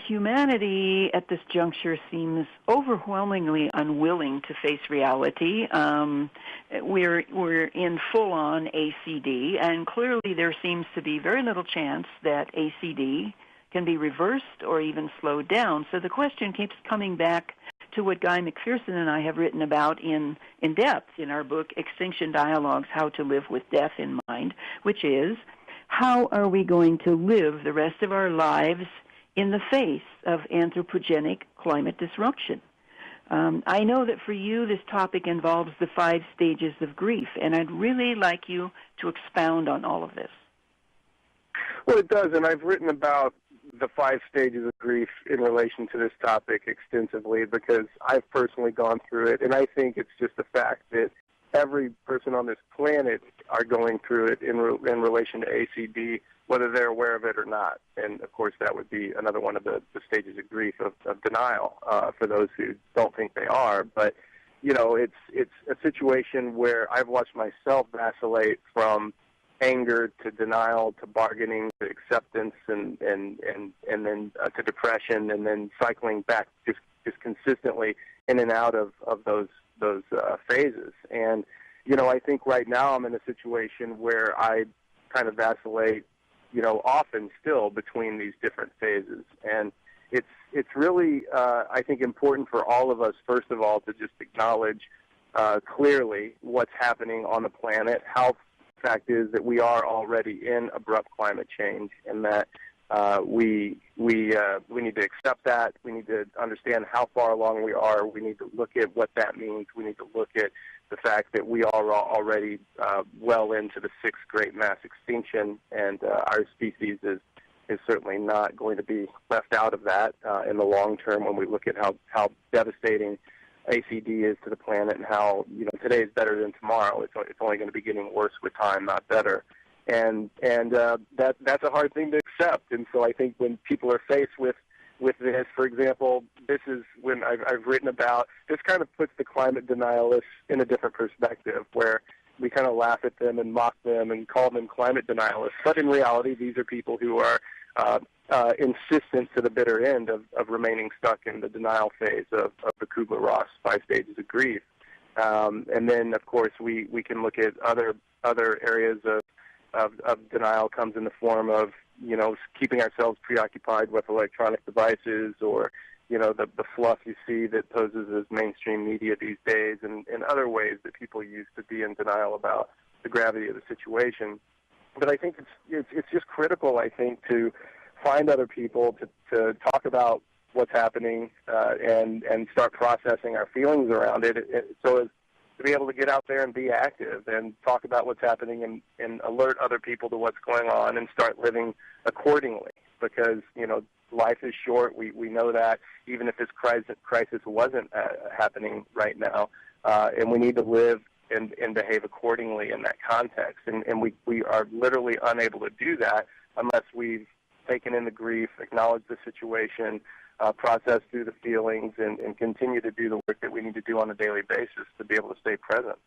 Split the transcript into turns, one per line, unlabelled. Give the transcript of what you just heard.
Humanity at this juncture seems overwhelmingly unwilling to face reality. We're in full-on ACD, and clearly there seems to be very little chance that ACD can be reversed or even slowed down. So the question keeps coming back to what Guy McPherson and I have written about in depth in our book, Extinction Dialogues, How to Live with Death in Mind, which is, how are we going to live the rest of our lives in the face of anthropogenic climate disruption? I know that for you this topic involves the 5 stages of grief, and I'd really like you to expound on all of this.
Well, it does, and I've written about the 5 stages of grief in relation to this topic extensively because I've personally gone through it, and I think it's just a fact that every person on this planet are going through it in relation to ACD, whether they're aware of it or not. And, of course, that would be another one of the stages of grief of denial for those who don't think they are. But, you know, it's a situation where I've watched myself vacillate from anger to denial to bargaining to acceptance and then to depression, and then cycling back just consistently in and out of those phases. And, you know, I think right now I'm in a situation where I kind of vacillate, you know, often still between these different phases. And it's really, I think, important for all of us, first of all, to just acknowledge clearly what's happening on the planet, how the fact is that we are already in abrupt climate change, and that we need to accept that. We need to understand how far along we are. We need to look at what that means. We need to look at the fact that we are already well into the 6th great mass extinction, and our species is certainly not going to be left out of that in the long term when we look at how devastating ACD is to the planet, and how, you know, today is better than tomorrow. It's only going to be getting worse with time, not better. And that's a hard thing to accept. And so I think when people are faced with this, for example, this is when I've written about, this kind of puts the climate denialists in a different perspective, where we kind of laugh at them and mock them and call them climate denialists. But in reality, these are people who are insistent to the bitter end of remaining stuck in the denial phase of the Kubler-Ross 5 stages of grief. And then, of course, we can look at other areas of denial. Comes in the form of, you know, keeping ourselves preoccupied with electronic devices, or, you know, the fluff you see that poses as mainstream media these days, and other ways that people use to be in denial about the gravity of the situation. But I think it's just critical, I think, to find other people to talk about what's happening and start processing our feelings around it, so as to be able to get out there and be active and talk about what's happening and alert other people to what's going on and start living accordingly. Because, you know, life is short. We know that, even if this crisis wasn't happening right now. And we need to live and behave accordingly in that context. And we are literally unable to do that unless we've taken in the grief, acknowledged the situation, process through the feelings, and continue to do the work that we need to do on a daily basis to be able to stay present.